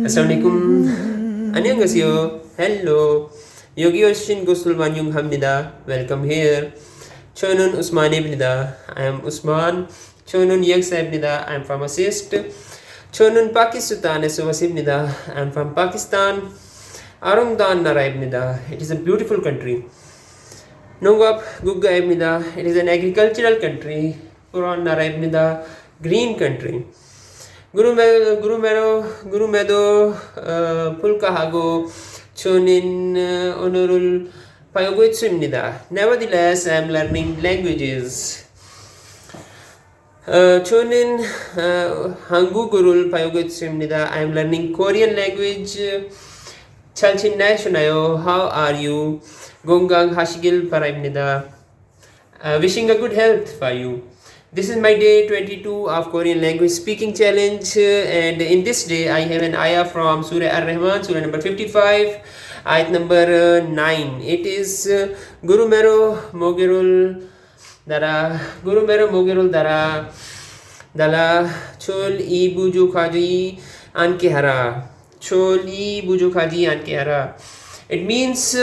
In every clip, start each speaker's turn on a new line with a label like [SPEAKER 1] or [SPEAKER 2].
[SPEAKER 1] Assalamualaikum. 안녕하세요. Hello. 여기 오신 것을 환영합니다. Welcome here. 저는 우스만입니다. I am Usman. 저는 역사입니다. I am pharmacist. 저는 파키스탄에서 왔습니다. I am from Pakistan. 아름다운 나라입니다. It is a beautiful country. 농업 국가입니다. It is an agricultural country. puran 나라입니다. Green country. 구름에도 불구하고 저는 언어를 배우고 있습니다. Nevertheless, I am learning languages. 저는 한국어를 배우고 있습니다. I am learning Korean language. 잘 지내시나요? How are you? 건강하시길 바랍니다. Wishing a good health for you. This is my day 22 of Korean language speaking challenge, and in this day I have an ayah from Surah Ar-Rahman, Surah number 55, ayat number 9. It is Gurumero Mogirul Dara Dala Chol I Buju Kaji Ankehara. Chol I Buju Kaji Ankehara. It means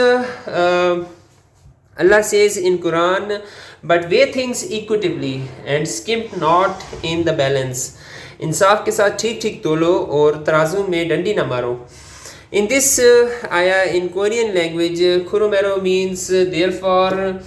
[SPEAKER 1] Allah says in Quran, but weigh things equitably and skimp not in the balance. इंसाफ के साथ ठीक ठीक तोलो और तराजू में डंडी न मारो. In this ayah in Korean language, Kurumero means therefore,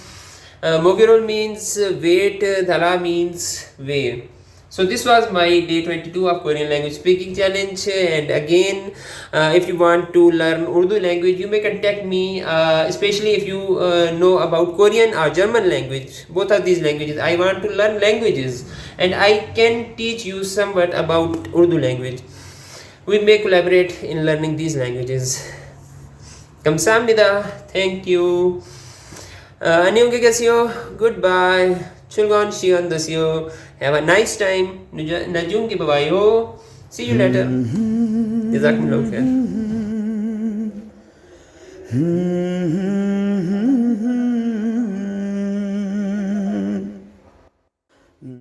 [SPEAKER 1] Mogirol means weight, Dhala means weigh. So this was my day 22 of Korean language speaking challenge, and again if you want to learn Urdu language, you may contact me, especially if you know about Korean or German language, both of these languages. I want to learn languages and I can teach you somewhat about Urdu language. We may collaborate in learning these languages. Kamsahamnida. Thank you. Annyeonghaseyo. Goodbye. Chulgon shion dasyo. Have a nice time. Najung ki babayo. See you later. Jazakumullah khair.